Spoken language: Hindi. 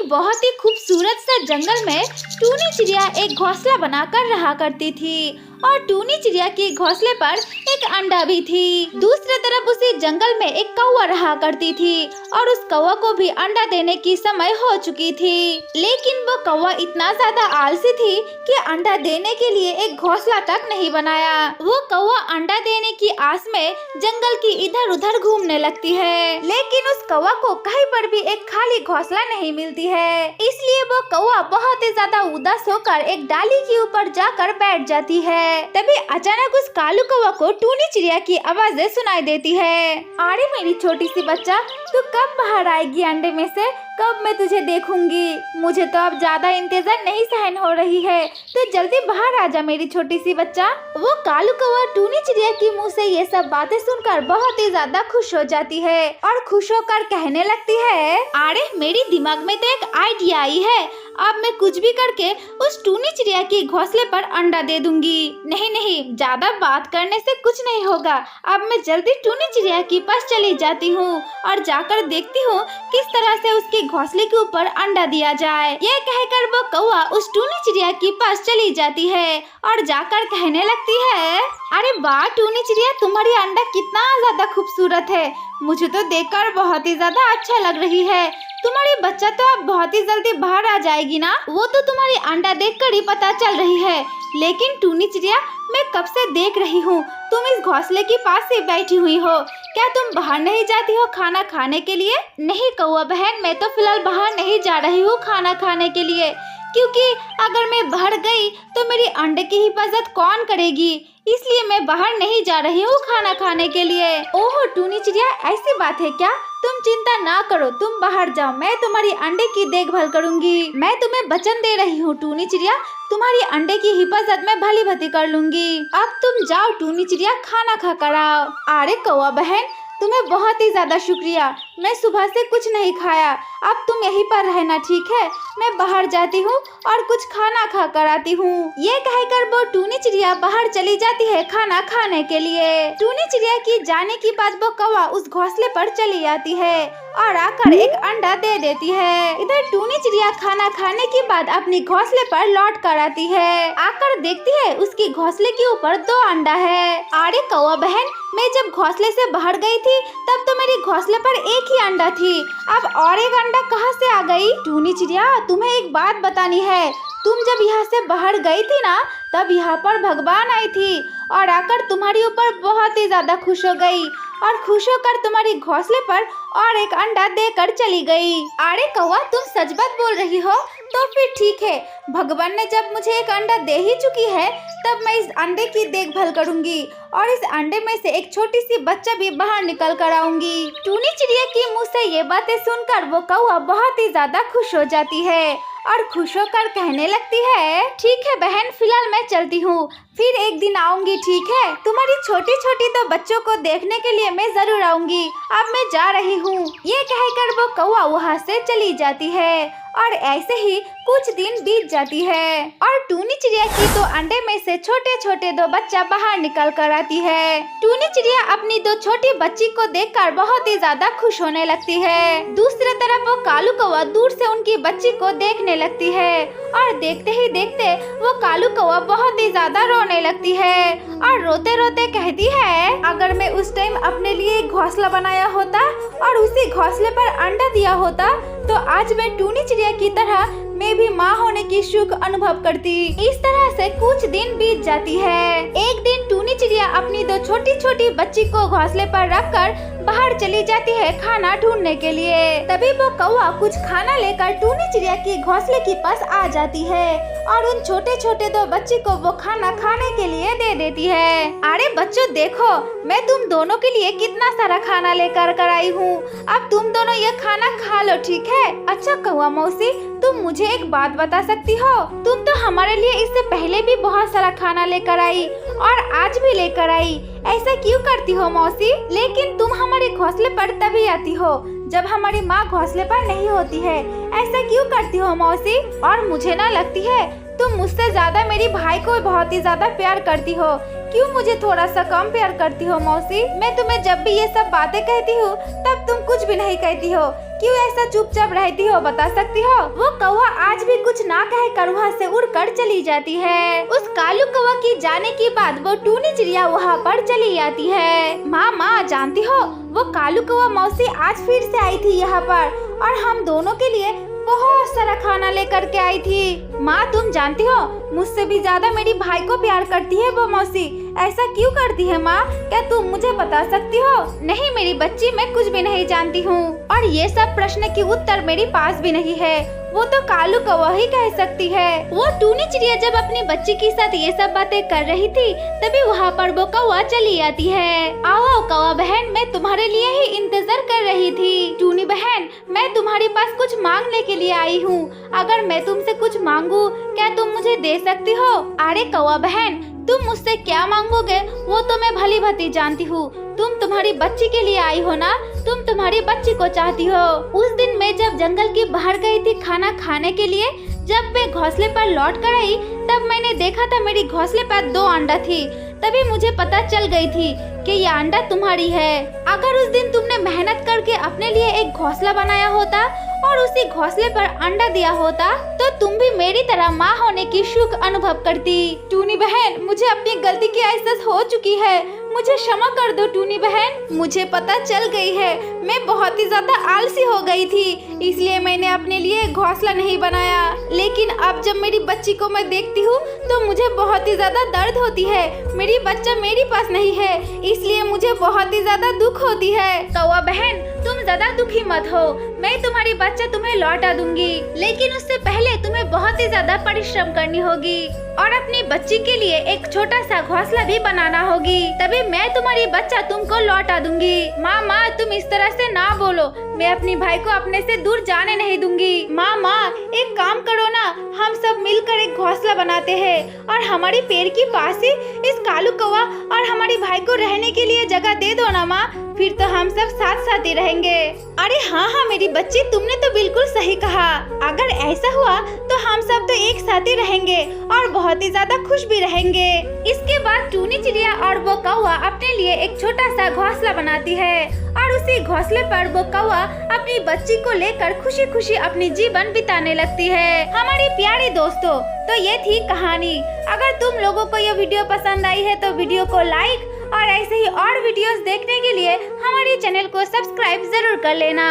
बहुत ही खूबसूरत सा जंगल में टूनी चिड़िया एक घोंसला बनाकर रहा करती थी और टूनी चिड़िया के घोंसले पर एक अंडा भी थी। दूसरी तरफ उसी जंगल में एक कौवा रहा करती थी और उस कौवा को भी अंडा देने की समय हो चुकी थी, लेकिन वो कौवा इतना ज्यादा आलसी थी कि अंडा देने के लिए एक घोंसला तक नहीं बनाया। वो कौवा अंडा देने की आस में जंगल की इधर उधर घूमने लगती है, लेकिन उस कौवा को कहीं पर भी एक खाली घोंसला नहीं मिलती है। इसलिए वो कौवा बहुत ही ज्यादा उदास होकर एक डाली के ऊपर जाकर बैठ जाती है। तभी अचानक उस कालू कौवा को टूनी चिड़िया की आवाजें सुनाई देती है। अरे मेरी छोटी सी बच्चा, तू कब बाहर आएगी अंडे में से? कब मैं तुझे देखूंगी? मुझे तो अब ज्यादा इंतजार नहीं सहन हो रही है, तो जल्दी बाहर आ जा मेरी छोटी सी बच्चा। वो कालू कौवा टूनी चिड़िया की मुंह से ये सब बातें सुनकर बहुत ही ज्यादा खुश हो जाती है और खुश होकर कहने लगती है, अरे मेरी दिमाग में तो एक आइडिया आई है, अब मैं कुछ भी करके उस टूनी चिड़िया के घोंसले पर अंडा दे दूंगी। नहीं, ज्यादा बात करने से कुछ नहीं होगा। अब मैं जल्दी टूनी चिड़िया के पास चली जाती हूँ और जाकर देखती हूँ किस तरह से उसके घोंसले के ऊपर अंडा दिया जाए। यह कहकर वो कौवा उस टूनी चिड़िया के पास चली जाती है और जाकर कहने लगती है, अरे वाह टूनी चिड़िया, तुम्हारी अंडा कितना ज्यादा खूबसूरत है, मुझे तो देखकर बहुत ही ज्यादा अच्छा लग रही है। तुम्हारी बच्चा तो अब बहुत ही जल्दी बाहर आ जाएगी ना, वो तो तुम्हारी अंडा देखकर ही पता चल रही है। लेकिन टूनी चिड़िया, मैं कब से देख रही हूँ तुम इस घोंसले के पास ही बैठी हुई हो, क्या तुम बाहर नहीं जाती हो खाना खाने के लिए? नहीं कौवा बहन, मैं तो फिलहाल बाहर नहीं जा रही हूँ खाना खाने के लिए, क्योंकि अगर मैं बाहर गई तो मेरी अंडे की हिफाजत कौन करेगी, इसलिए मैं बाहर नहीं जा रही हूँ खाना खाने के लिए। ओहो टूनी चिड़िया, ऐसी बात है क्या? तुम चिंता ना करो, तुम बाहर जाओ, मैं तुम्हारी अंडे की देखभाल करूंगी। मैं तुम्हें वचन दे रही हूँ टूनी चिड़िया, तुम्हारी अंडे की हिफाजत मैं भली भांति कर लूंगी। अब तुम जाओ टूनी चिड़िया, खाना खा कर आओ। अरे कौवा बहन, तुम्हें बहुत ही ज्यादा शुक्रिया, मैं सुबह से कुछ नहीं खाया, अब तुम यहीं पर रहना ठीक है, मैं बाहर जाती हूँ और कुछ खाना खा कर आती हूँ। ये कहकर वो टूनी चिड़िया बाहर चली जाती है खाना खाने के लिए। टूनी चिड़िया की जाने के बाद वो कौवा उस घोंसले पर चली आती है और आकर एक अंडा दे देती है। इधर टूनी चिड़िया खाना खाने के बाद अपनी घोंसले पर लौट कर आती है, आकर देखती है उसके घोंसले के ऊपर 2 अंडा है। अरे कौवा बहन, मैं जब घोंसले से बाहर गई थी तब तो मेरे घोंसले पर एक ही अंडा थी, अब और एक अंडा कहाँ से आ गई? टूनी चिड़िया, तुम्हें एक बात बतानी है, तुम जब यहाँ से बाहर गई थी ना, तब यहाँ पर भगवान आई थी और आकर तुम्हारे ऊपर बहुत ही ज्यादा खुश हो गई और खुश होकर तुम्हारी घोंसले पर और एक अंडा देकर चली गई। अरे कौवा, तुम सच बात बोल रही हो? तो फिर ठीक है, भगवान ने जब मुझे एक अंडा दे ही चुकी है, तब मैं इस अंडे की देखभाल करूंगी और इस अंडे में से एक छोटी सी बच्चा भी बाहर निकल कर आऊंगी। टूनी चिड़िया के मुंह से ये बातें सुनकर वो कौवा बहुत ही ज्यादा खुश हो जाती है और खुश होकर कहने लगती है, ठीक है बहन, फिलहाल मैं चलती हूँ, फिर एक दिन आऊंगी, ठीक है? तुम्हारी छोटी छोटी 2 बच्चों को देखने के लिए मैं जरूर आऊंगी, अब मैं जा रही हूँ। ये कहकर वो कौवा वहाँ से चली जाती है और ऐसे ही कुछ दिन बीत जाती है और टूनी चिड़िया की 2 अंडे में से छोटे छोटे 2 बच्चा बाहर निकल कर आती है। टूनी चिड़िया अपनी 2 छोटी बच्ची को देखकर बहुत ही ज्यादा खुश होने लगती है। दूसरी तरफ वो कालू कौवा दूर से उनकी बच्ची को देखने लगती है और देखते ही देखते वो कालू कौवा बहुत ही ज्यादा रोने लगती है और रोते रोते कहती है, अगर मैं उस टाइम अपने लिए एक घोंसला बनाया होता और उसी घोंसले पर अंडा दिया होता तो आज मैं टूनी चिड़िया की तरह मैं भी माँ होने की सुख अनुभव करती। इस तरह से कुछ दिन बीत जाती है। एक दिन टूनी चिड़िया अपनी 2 छोटी छोटी बच्ची को घोंसले पर रखकर बाहर चली जाती है खाना ढूंढने के लिए। तभी वो कौवा कुछ खाना लेकर टूनी चिड़िया की घोंसले के पास आ जाती है और उन छोटे छोटे 2 बच्ची को वो खाना खाने के लिए दे देती है। अरे बच्चों देखो, मैं तुम दोनों के लिए कितना सारा खाना लेकर कर आई हूँ, अब तुम दोनों ये खाना खा लो, ठीक है? अच्छा कौवा मौसी, तुम मुझे एक बात बता सकती हो, तुम तो हमारे लिए इससे पहले भी बहुत सारा खाना लेकर आई और आज भी लेकर आई, ऐसा क्यों करती हो मौसी? लेकिन तुम हमारे घोंसले पर तभी आती हो जब हमारी माँ घोंसले पर नहीं होती है, ऐसा क्यों करती हो मौसी? और मुझे ना लगती है तुम मुझसे ज्यादा मेरी भाई को बहुत ही ज्यादा प्यार करती हो, क्यों मुझे थोड़ा सा कम प्यार करती हो मौसी? मैं तुम्हें जब भी ये सब बातें कहती हूँ तब तुम कुछ भी नहीं कहती हो। क्यों ऐसा चुपचाप रहती हो, बता सकती हो? वो कौवा आज भी कुछ ना कहकर वहाँ से उड़कर चली जाती है। उस कालू कौवा की जाने के बाद वो टूनी चिड़िया वहाँ पर चली आती है। माँ जानती हो, वो कालू कौवा मौसी आज फिर से आई थी यहाँ पर और हम दोनों के लिए बहुत सारा खाना लेकर के आई थी। माँ तुम जानती हो, मुझसे भी ज्यादा मेरी भाई को प्यार करती है वो मौसी। ऐसा क्यों करती है माँ? क्या तुम मुझे बता सकती हो? नहीं मेरी बच्ची, मैं कुछ भी नहीं जानती हूँ और ये सब प्रश्न की उत्तर मेरे पास भी नहीं है। वो तो कालू कौवा ही कह सकती है। वो टूनी चिड़िया जब अपनी बच्ची के साथ ये सब बातें कर रही थी तभी वहाँ पर वो कौवा चली आती है। आओ कौवा बहन, मैं तुम्हारे लिए ही इंतजार कर रही थी। टूनी बहन, मैं तुम्हारे पास कुछ मांगने के लिए आई हूँ। अगर मैं तुमसे कुछ मांगू क्या तुम मुझे दे सकती हो? अरे कौवा बहन, तुम मुझसे क्या मांगोगे वो तो मैं भली भांति जानती हूँ। तुम तुम्हारी बच्ची के लिए आई हो ना, तुम तुम्हारी बच्ची को चाहती हो। उस दिन मैं जब जंगल के बाहर गई थी खाना खाने के लिए, जब मैं घोंसले पर लौट कर आई तब मैंने देखा था मेरी घोंसले पर 2 अंडा थी। तभी मुझे पता चल गई थी कि ये अंडा तुम्हारी है। अगर उस दिन तुमने मेहनत करके अपने लिए एक घोंसला बनाया होता और उसी घोंसले पर अंडा दिया होता तो तुम भी मेरी तरह माँ होने की सुख अनुभव करती। टूनी बहन, मुझे अपनी गलती की एहसास हो चुकी है, मुझे क्षमा कर दो टूनी बहन। मुझे पता चल गई है मैं बहुत ही ज्यादा आलसी हो गई थी, इसलिए मैंने अपने लिए घोंसला नहीं बनाया। लेकिन अब जब मेरी बच्ची को मैं देखती हूँ तो मुझे बहुत ही ज्यादा दर्द होती है। मेरी बच्चा मेरे पास नहीं है, इसलिए मुझे बहुत ही ज्यादा दुख होती है। कौवा बहन, तुम ज्यादा दुखी मत हो, मैं तुम्हारी बच्चा तुम्हें लौटा दूंगी। लेकिन उससे पहले तुम्हें बहुत ही ज्यादा परिश्रम करनी होगी और अपनी बच्ची के लिए एक छोटा सा घोंसला भी बनाना होगी, तभी मैं तुम्हारी बच्चा तुमको लौटा दूंगी। माँ तुम इस तरह से ना बोलो, मैं अपनी भाई को अपने से दूर जाने नहीं दूंगी। माँ एक काम करो ना, हम सब मिलकर एक घोंसला बनाते हैं और हमारी पेड़ के पास ही इस कालू कौवा और हमारी भाई को रहने के लिए जगह दे दो ना माँ, फिर तो हम सब साथ साथ ही रहेंगे। अरे हाँ मेरी बच्ची, तुमने तो बिल्कुल सही कहा। अगर ऐसा हुआ तो हम सब तो एक साथ ही रहेंगे और बहुत ही ज्यादा खुश भी रहेंगे। इसके बाद टूनी चिड़िया और वो कौवा अपने लिए एक छोटा सा घोंसला बनाती है और उसी घोंसले पर वो कौवा अपनी बच्ची को लेकर खुशी खुशी अपनी जीवन बिताने लगती है। हमारी प्यारे दोस्तों, तो ये थी कहानी। अगर तुम लोगों को ये वीडियो पसंद आई है तो वीडियो को लाइक और ऐसे ही और वीडियोस देखने के लिए हमारे चैनल को सब्सक्राइब जरूर कर लेना।